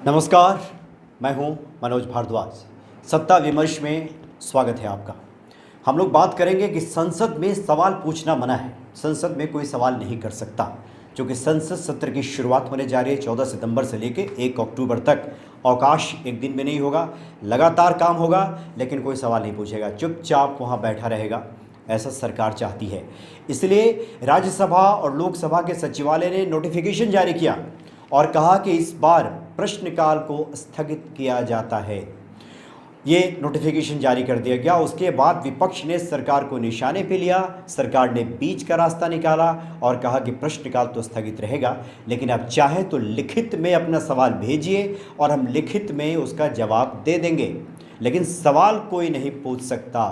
नमस्कार, मैं हूं मनोज भारद्वाज। सत्ता विमर्श में स्वागत है आपका। हम लोग बात करेंगे कि संसद में सवाल पूछना मना है। संसद में कोई सवाल नहीं कर सकता क्योंकि संसद सत्र की शुरुआत होने जा रही है 14 सितंबर से लेकर 1 अक्टूबर तक। अवकाश एक दिन में नहीं होगा, लगातार काम होगा, लेकिन कोई सवाल नहीं पूछेगा, चुपचाप वहाँ बैठा रहेगा। ऐसा सरकार चाहती है। इसलिए राज्यसभा और लोकसभा के सचिवालय ने नोटिफिकेशन जारी किया और कहा कि इस बार प्रश्नकाल को स्थगित किया जाता है। ये नोटिफिकेशन जारी कर दिया गया। उसके बाद विपक्ष ने सरकार को निशाने पे लिया। सरकार ने बीच का रास्ता निकाला और कहा कि प्रश्नकाल तो स्थगित रहेगा, लेकिन आप चाहें तो लिखित में अपना सवाल भेजिए और हम लिखित में उसका जवाब दे देंगे, लेकिन सवाल कोई नहीं पूछ सकता।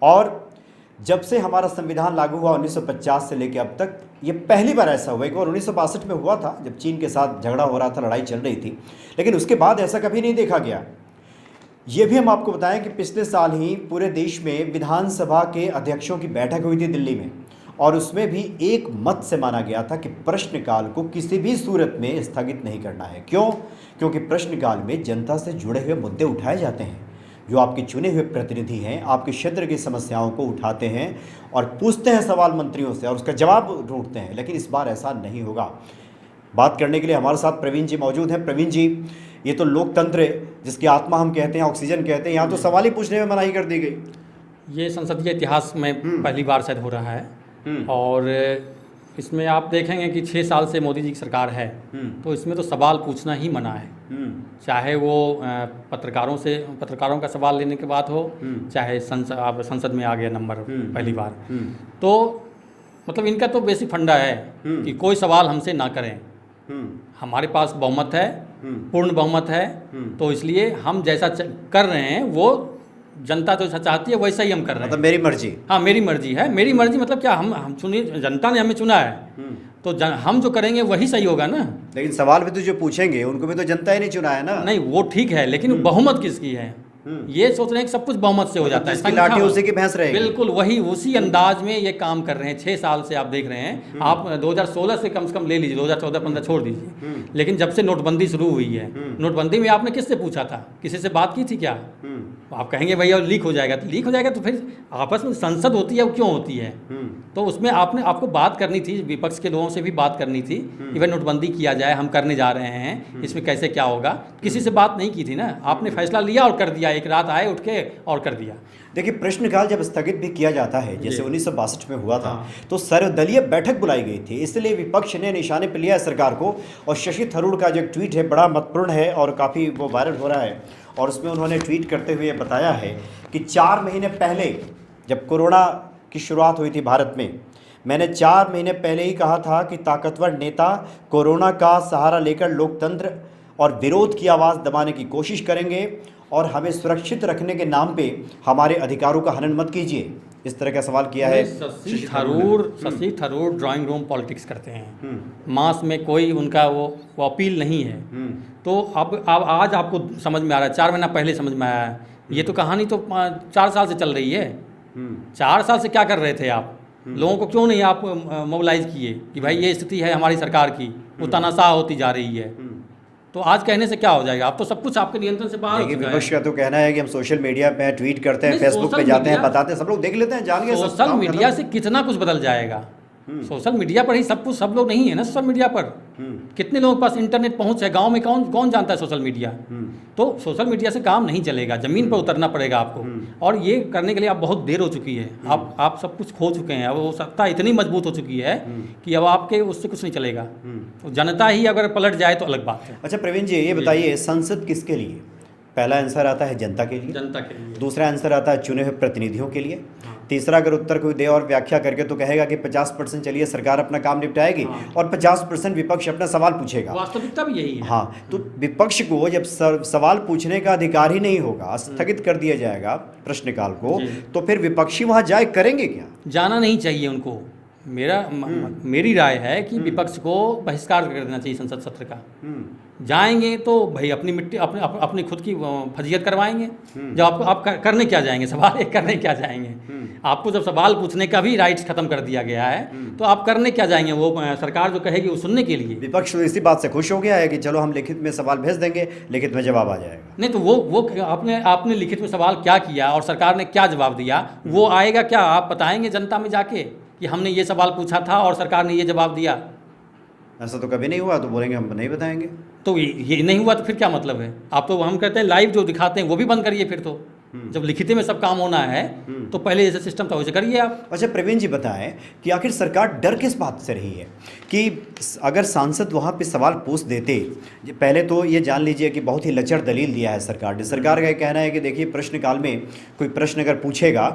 और जब से हमारा संविधान लागू हुआ 1950 से लेकर अब तक ये पहली बार ऐसा हुआ। एक बार 1962 में हुआ था जब चीन के साथ झगड़ा हो रहा था, लड़ाई चल रही थी, लेकिन उसके बाद ऐसा कभी नहीं देखा गया। ये भी हम आपको बताएं कि पिछले साल ही पूरे देश में विधानसभा के अध्यक्षों की बैठक हुई थी दिल्ली में, और उसमें भी एक मत से माना गया था कि प्रश्नकाल को किसी भी सूरत में स्थगित नहीं करना है। क्यों? क्योंकि प्रश्नकाल में जनता से जुड़े हुए मुद्दे उठाए जाते हैं। जो आपके चुने हुए प्रतिनिधि हैं, आपके क्षेत्र की समस्याओं को उठाते हैं और पूछते हैं सवाल मंत्रियों से और उसका जवाब ढूंढते हैं, लेकिन इस बार ऐसा नहीं होगा। बात करने के लिए हमारे साथ प्रवीण जी मौजूद हैं। प्रवीण जी, ये तो लोकतंत्र है जिसकी आत्मा हम कहते हैं, ऑक्सीजन कहते हैं, यहाँ तो सवाल ही पूछने में मनाही कर दी गई। ये संसदीय इतिहास में पहली बार शायद हो रहा है। और इसमें आप देखेंगे कि 6 साल से मोदी जी की सरकार है, तो इसमें तो सवाल पूछना ही मना है। चाहे वो पत्रकारों का सवाल लेने की बात हो, चाहे संसद में आ गया नंबर पहली बार, तो मतलब इनका तो बेसिक फंडा है कि कोई सवाल हमसे ना करें। हमारे पास बहुमत है, पूर्ण बहुमत है, तो इसलिए हम जैसा कर रहे हैं वो जनता तो चाहती है वैसा ही हम कर रहे हैं। मतलब मेरी मर्जी। हाँ, मेरी मर्जी है। मेरी मर्जी मतलब क्या, हम चुनी, जनता ने हमें चुना है, तो हम जो करेंगे वही सही होगा ना। लेकिन सवाल भी तो जो पूछेंगे उनको भी तो जनता ही नहीं चुना है ना। नहीं, वो ठीक है, लेकिन बहुमत किसकी है? ये सोच रहे हैं कि सब कुछ बहुमत से हो जाता है, लाठी उसी की भैंस रहेगी। बिल्कुल वही, उसी अंदाज में ये काम कर रहे हैं 6 साल से। आप देख रहे हैं, आप 2016 से कम ले लीजिए, 2014-15 छोड़ दीजिए, लेकिन जब से नोटबंदी शुरू हुई है, नोटबंदी में आपने किससे पूछा था? किसी से बात की थी क्या? आप कहेंगे भैया लीक हो जाएगा, तो लीक हो जाएगा तो फिर आपस में संसद होती है, वो क्यों होती है? तो उसमें आपको बात करनी थी, विपक्ष के लोगों से भी बात करनी थी कि भाई नोटबंदी किया जाए, हम करने जा रहे हैं, इसमें कैसे क्या होगा। किसी से बात नहीं की थी ना, आपने फैसला लिया और कर दिया, एक रात आए उठ के और कर दिया। देखिए, प्रश्नकाल जब स्थगित भी किया जाता है, जैसे 1962 में हुआ था, तो सर्वदलीय बैठक बुलाई गई थी, इसलिए विपक्ष ने निशाने पर लिया है सरकार को। और शशि थरूर का जो ट्वीट है बड़ा महत्वपूर्ण है और काफ़ी वो वायरल हो रहा है, और उसमें उन्होंने ट्वीट करते हुए बताया है कि 4 महीने पहले जब कोरोना की शुरुआत हुई थी भारत में, मैंने 4 महीने पहले ही कहा था कि ताकतवर नेता कोरोना का सहारा लेकर लोकतंत्र और विरोध की आवाज़ दबाने की कोशिश करेंगे और हमें सुरक्षित रखने के नाम पे हमारे अधिकारों का हनन मत कीजिए। इस तरह का सवाल किया है Shashi Tharoor drawing room politics करते हैं, मास में कोई उनका वो अपील नहीं है। तो अब आज आपको समझ में आ रहा है, 4 महीना पहले समझ में आया है। ये तो कहानी तो 4 साल से चल रही है। 4 साल से क्या कर रहे थे आप? लोगों को क्यों नहीं आप मोबिलाइज किए कि भाई ये स्थिति है हमारी सरकार की, वो तानाशाह होती जा रही है। तो आज कहने से क्या हो जाएगा? अब तो सब कुछ आपके नियंत्रण से बाहर हो चुका है। विपक्ष का तो कहना है कि हम सोशल मीडिया पे ट्वीट करते हैं, फेसबुक पे जाते हैं, बताते हैं, सब लोग देख लेते हैं, जान गए। सोशल मीडिया से कितना कुछ बदल जाएगा। सोशल मीडिया पर ही सब कुछ, सब लोग नहीं है ना सोशल मीडिया पर। कितने लोगों के पास इंटरनेट पहुंच है? गांव में कौन जानता है सोशल मीडिया? तो सोशल मीडिया से काम नहीं चलेगा, ज़मीन पर उतरना पड़ेगा आपको। और ये करने के लिए आप बहुत देर हो चुकी है, आप सब कुछ खो चुके हैं। अब वो सत्ता इतनी मजबूत हो चुकी है कि अब आपके उससे कुछ नहीं चलेगा। तो जनता ही अगर पलट जाए तो अलग बात है। अच्छा प्रवीण जी, ये बताइए, संसद किसके लिए? पहला आंसर आता है जनता के लिए, दूसरा आंसर आता है चुने हुए प्रतिनिधियों के लिए, तीसरा अगर उत्तर कोई दे और व्याख्या करके तो कहेगा कि 50% चलिए सरकार अपना काम निपटाएगी और 50% विपक्ष अपना सवाल पूछेगा। वास्तविकता भी यही है। हाँ, तो विपक्ष को जब सवाल पूछने का अधिकार ही नहीं होगा, स्थगित कर दिया जाएगा प्रश्नकाल को, तो फिर विपक्षी वहाँ जाए करेंगे क्या? जाना नहीं चाहिए उनको। मेरी राय है कि विपक्ष को बहिष्कार कर देना चाहिए संसद सत्र का। जाएंगे तो भाई अपनी मिट्टी अपनी खुद की फजीयत करवाएंगे। जब आप करने क्या जाएंगे, सवाल एक करने क्या जाएंगे? आपको जब सवाल पूछने का भी राइट्स खत्म कर दिया गया है तो आप करने क्या जाएंगे? वो सरकार जो कहेगी वो सुनने के लिए। विपक्ष तो इसी बात से खुश हो गया है कि चलो हम लिखित में सवाल भेज देंगे, लिखित में जवाब आ जाएगा। नहीं तो वो आपने लिखित में सवाल क्या किया और सरकार ने क्या जवाब दिया, वो आएगा क्या? आप बताएंगे जनता में जाके कि हमने ये सवाल पूछा था और सरकार ने ये जवाब दिया? ऐसा तो कभी नहीं हुआ, तो बोलेंगे हम नहीं बताएंगे। तो ये नहीं हुआ तो फिर क्या मतलब है? आप तो हम कहते हैं लाइव जो दिखाते हैं वो भी बंद करिए फिर तो। जब लिखित में सब काम होना है तो पहले जैसे सिस्टम था वैसे करिए आप। अच्छा प्रवीण जी बताएं कि आखिर सरकार डर किस बात से रही है कि अगर सांसद वहाँ पे सवाल पूछ देते, पहले तो ये जान लीजिए कि बहुत ही लचर दलील दिया है सरकार ने। सरकार का ये कहना है कि देखिए प्रश्नकाल में कोई प्रश्न अगर पूछेगा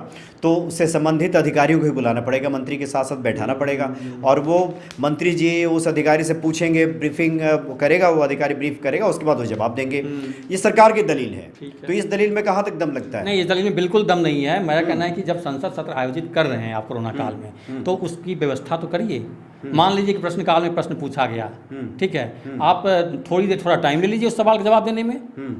तो उससे संबंधित अधिकारियों को ही बुलाना पड़ेगा, मंत्री के साथ साथ बैठाना पड़ेगा और वो मंत्री जी उस अधिकारी से पूछेंगे, ब्रीफिंग करेगा, वो अधिकारी ब्रीफ करेगा, उसके बाद वो जवाब देंगे। ये सरकार की दलील है। तो इस दलील में कहाँ तक दम लगता है? नहीं, इस दलील में बिल्कुल दम नहीं है। मेरा कहना है कि जब संसद सत्र आयोजित कर रहे हैं आप कोरोना काल में तो उसकी व्यवस्था तो करिए। मान लीजिए कि प्रश्नकाल में प्रश्न पूछा गया, ठीक है, आप थोड़ा टाइम ले लीजिए उस सवाल का जवाब देने में।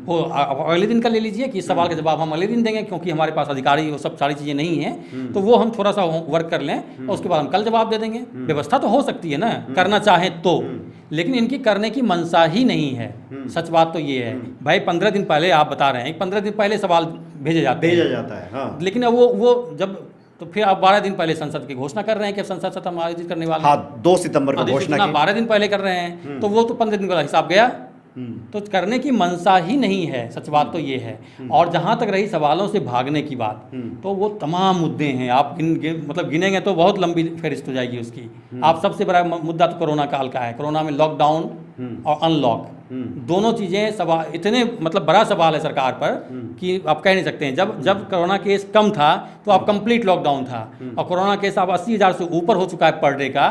वो अगले दिन का ले लीजिए कि इस सवाल का जवाब हम अगले दिन देंगे क्योंकि हमारे पास अधिकारी वो सब सारी चीज़ें नहीं हैं, तो वो हम थोड़ा सा वर्क कर लें और उसके बाद हम कल जवाब दे देंगे। व्यवस्था तो हो सकती है ना, करना चाहें तो। लेकिन इनकी करने की मनसा ही नहीं है। सच बात तो ये है भाई, 15 दिन पहले आप बता रहे हैं, 15 दिन पहले सवाल भेजा जाता है हाँ। लेकिन अब वो जब तो फिर आप 12 दिन पहले संसद की घोषणा कर रहे हैं कि संसद सत्र हम आयोजित करने वाले हैं। हाँ, 2 सितंबर को घोषणा की। 12 दिन पहले कर रहे हैं तो वो तो 15 दिन का हिसाब गया। तो करने की मनसा ही नहीं है, सच बात तो ये है। और जहाँ तक रही सवालों से भागने की बात, तो वो तमाम मुद्दे हैं। आप मतलब गिनेंगे तो बहुत लंबी फहरिस्त हो जाएगी उसकी। आप सबसे बड़ा मुद्दा तो कोरोना काल का है। कोरोना में लॉकडाउन और अनलॉक दोनों चीज़ें सवाल, इतने मतलब बड़ा सवाल है सरकार पर कि आप कह नहीं सकते हैं। जब कोरोना केस कम था तो आप कंप्लीट लॉकडाउन था और कोरोना केस आप 80,000 से ऊपर हो चुका है पर डे का,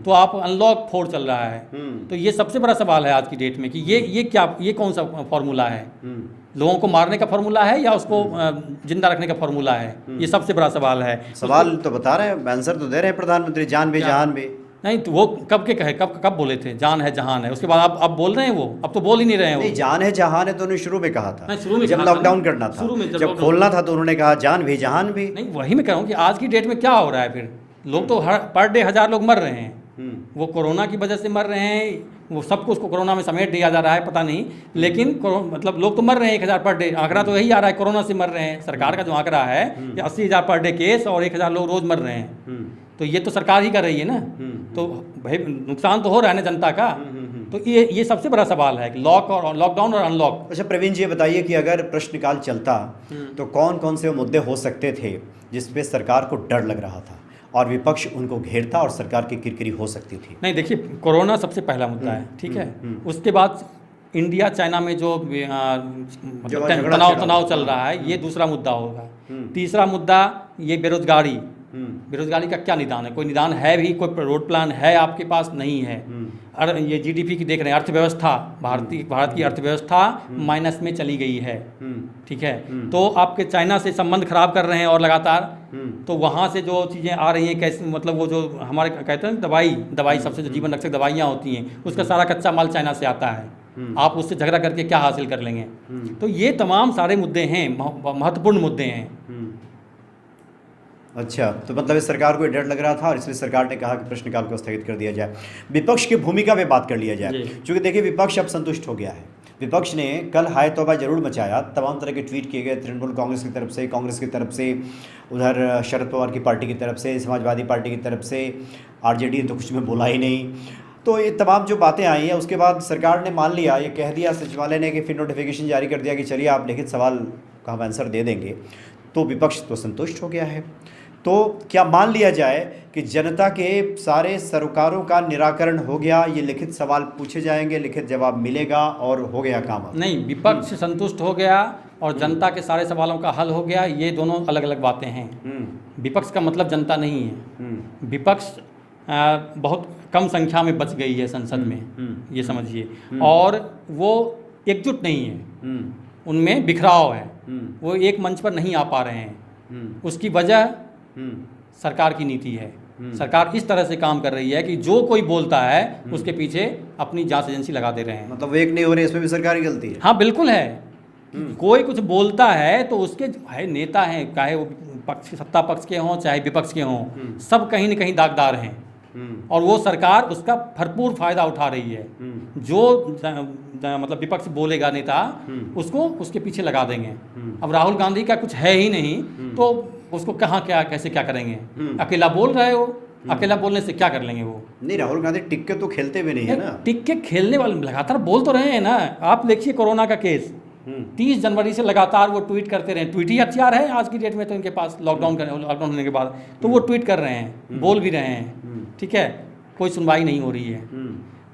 तो आप अनलॉक 4 चल रहा है। तो ये सबसे बड़ा सवाल है आज की डेट में कि ये कौन सा फॉर्मूला है? लोगों को मारने का फॉर्मूला है या उसको जिंदा रखने का फॉर्मूला है? ये सबसे बड़ा सवाल है। सवाल तो बता रहे हैं, आंसर तो दे रहे हैं प्रधानमंत्री, जान भी जहान भी। नहीं तो वो कब के कहे, कब बोले थे जान है जहान है? उसके बाद आप बोल रहे हैं, वो अब तो बोल ही नहीं रहे हैं। नहीं, जान है जहान है तो उन्होंने शुरू में कहा था, शुरू में जब लॉकडाउन करना था, जब खोलना था तो उन्होंने कहा जान भी जहान भी। नहीं, वही मैं कह रहा हूँ कि आज की डेट में क्या हो रहा है फिर? लोग तो पर डे 1000 लोग मर रहे हैं। वो कोरोना की वजह से मर रहे हैं, वो सबको उसको कोरोना में समेट दिया जा रहा है, पता नहीं। लेकिन मतलब लोग तो मर रहे हैं 1000 पर डे। आंकड़ा तो यही आ रहा है, कोरोना से मर रहे हैं। सरकार का जो आंकड़ा है कि 80,000 पर डे केस और 1000 लोग रोज मर रहे हैं। तो ये तो सरकार ही कर रही है ना। तो भाई नुकसान तो हो रहा है ना जनता का। तो ये सबसे बड़ा सवाल है कि लॉकडाउन और अनलॉक। अच्छा प्रवीण जी, ये बताइए कि अगर प्रश्नकाल चलता तो कौन कौन से मुद्दे हो सकते थे जिसपे सरकार को डर लग रहा था और विपक्ष उनको घेरता और सरकार की किरकिरी हो सकती थी? नहीं, देखिए, कोरोना सबसे पहला मुद्दा है, ठीक है। उसके बाद इंडिया चाइना में जो तनाव चल रहा है, ये दूसरा मुद्दा होगा। तीसरा मुद्दा ये बेरोजगारी का क्या निदान है? कोई निदान है भी? कोई रोड प्लान है आपके पास? नहीं है। और ये जीडीपी की देख रहे हैं, अर्थव्यवस्था, भारत की अर्थव्यवस्था माइनस में चली गई है, ठीक है। तो आपके चाइना से संबंध खराब कर रहे हैं और लगातार, तो वहाँ से जो चीज़ें आ रही हैं, कैसे मतलब वो जो हमारे कहते हैं दवाई सबसे जो जीवन रक्षक दवाइयाँ होती हैं, उसका सारा कच्चा माल चाइना से आता है। आप उससे झगड़ा करके क्या हासिल कर लेंगे? तो ये तमाम सारे मुद्दे हैं, महत्वपूर्ण मुद्दे हैं। अच्छा, तो मतलब इस सरकार को डर लग रहा था और इसलिए सरकार ने कहा कि प्रश्नकाल को स्थगित कर दिया जाए। विपक्ष की भूमिका में बात कर लिया जाए, क्योंकि देखिए विपक्ष अब संतुष्ट हो गया है। विपक्ष ने कल हाय तौबा जरूर मचाया, तमाम तरह के ट्वीट किए गए तृणमूल कांग्रेस की तरफ से, उधर शरद पवार की पार्टी की तरफ से, समाजवादी पार्टी की तरफ से, आरजेडी ने तो कुछ में बोला ही नहीं। तो ये तमाम जो बातें आई हैं उसके बाद सरकार ने मान लिया, ये कह दिया सचिवालय ने कि फिर नोटिफिकेशन जारी कर दिया कि चलिए आप लिखित सवाल का हम आंसर दे देंगे। तो विपक्ष तो संतुष्ट हो गया है। तो क्या मान लिया जाए कि जनता के सारे सरोकारों का निराकरण हो गया, ये लिखित सवाल पूछे जाएंगे, लिखित जवाब मिलेगा और हो गया काम? नहीं, विपक्ष संतुष्ट हो गया और जनता के सारे सवालों का हल हो गया, ये दोनों अलग अलग बातें हैं। विपक्ष का मतलब जनता नहीं है। विपक्ष बहुत कम संख्या में बच गई है संसद में, ये समझिए, और वो एकजुट नहीं है, उनमें बिखराव है, वो एक मंच पर नहीं आ पा रहे हैं। उसकी वजह सरकार की नीति है। सरकार इस तरह से काम कर रही है कि जो कोई बोलता है उसके पीछे अपनी जांच एजेंसी लगा दे रहे हैं। मतलब वो एक नहीं हो रहे, इसमें भी सरकारी गलती है। हाँ बिल्कुल है। कोई कुछ बोलता है तो उसके है नेता हैं, चाहे वो पक्ष सत्ता पक्ष के हों चाहे विपक्ष के हों, सब कहीं न कहीं दागदार हैं और वो सरकार उसका भरपूर फायदा उठा रही है। जो मतलब विपक्ष बोलेगा नेता उसको उसके पीछे लगा देंगे। अब राहुल गांधी का कुछ है ही नहीं तो उसको कहाँ क्या कैसे क्या करेंगे? अकेला बोल रहे हो, अकेला बोलने से क्या कर लेंगे वो? नहीं, राहुल गांधी टिक के तो खेलते भी नहीं है ना। टिक के खेलने वाले लगातार बोल तो रहे हैं ना। आप देखिए कोरोना का केस 30 जनवरी से लगातार वो ट्वीट करते रहे। ट्वीट ही हथियार है आज की डेट में तो इनके पास, लॉकडाउन होने के बाद तो वो ट्वीट कर रहे हैं, बोल भी रहे हैं, ठीक है। कोई सुनवाई नहीं हो रही है।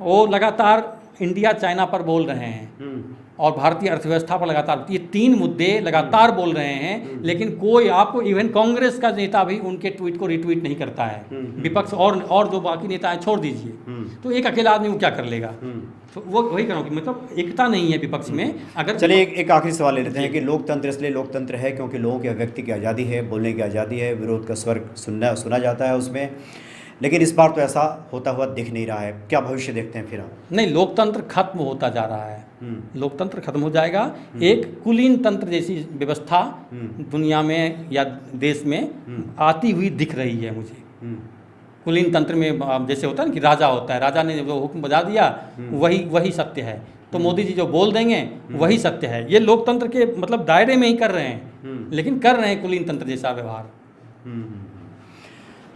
वो लगातार इंडिया चाइना पर बोल रहे हैं और भारतीय अर्थव्यवस्था पर लगातार, ये 3 मुद्दे लगातार बोल रहे हैं, लेकिन कोई आपको इवन कांग्रेस का नेता भी उनके ट्वीट को रिट्वीट नहीं करता है। विपक्ष और जो बाकी नेता हैं छोड़ दीजिए, तो एक अकेला आदमी वो क्या कर लेगा? तो वो वही करो कि मतलब एकता नहीं है विपक्ष में। अगर चलिए एक आखिरी सवाल ले लेते हैं कि लोकतंत्र इसलिए लोकतंत्र है क्योंकि लोगों के व्यक्ति की आज़ादी है, बोलने की आज़ादी है, विरोध का स्वर सुना जाता है उसमें, लेकिन इस बार तो ऐसा होता हुआ दिख नहीं रहा है। क्या भविष्य देखते हैं फिर आप? नहीं, लोकतंत्र खत्म होता जा रहा है। लोकतंत्र खत्म हो जाएगा। एक कुलीन तंत्र जैसी व्यवस्था दुनिया में या देश में आती हुई दिख रही है मुझे। कुलीन तंत्र में जैसे होता है ना कि राजा होता है, राजा ने जो हुक्म बजा दिया वही सत्य है। तो मोदी जी जो बोल देंगे वही सत्य है। ये लोकतंत्र के मतलब दायरे में ही कर रहे हैं, लेकिन कर रहे हैं कुलीन तंत्र जैसा व्यवहार।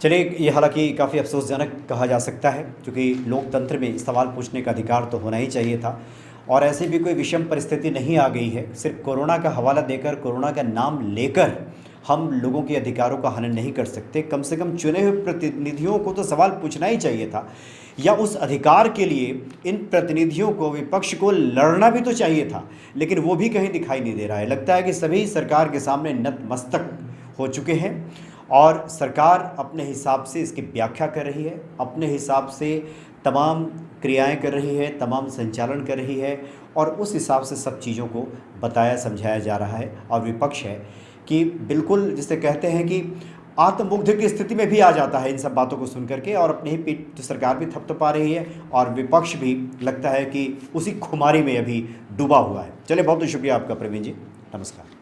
चलिए, ये हालांकि काफ़ी अफसोसजनक कहा जा सकता है क्योंकि लोकतंत्र में सवाल पूछने का अधिकार तो होना ही चाहिए था और ऐसी भी कोई विषम परिस्थिति नहीं आ गई है। सिर्फ कोरोना का हवाला देकर, कोरोना का नाम लेकर हम लोगों के अधिकारों का हनन नहीं कर सकते। कम से कम चुने हुए प्रतिनिधियों को तो सवाल पूछना ही चाहिए था, या उस अधिकार के लिए इन प्रतिनिधियों को, विपक्ष को लड़ना भी तो चाहिए था, लेकिन वो भी कहीं दिखाई नहीं दे रहा है। लगता है कि सभी सरकार के सामने नतमस्तक हो चुके हैं और सरकार अपने हिसाब से इसकी व्याख्या कर रही है, अपने हिसाब से तमाम क्रियाएं कर रही है, तमाम संचालन कर रही है और उस हिसाब से सब चीज़ों को बताया समझाया जा रहा है। और विपक्ष है कि बिल्कुल जिसे कहते हैं कि आत्ममुग्ध की स्थिति में भी आ जाता है इन सब बातों को सुन करके, और अपने ही पीठ तो सरकार भी थपथपा रही है और विपक्ष भी लगता है कि उसी खुमारी में अभी डूबा हुआ है। चलिए, बहुत बहुत शुक्रिया आपका प्रवीण जी, नमस्कार।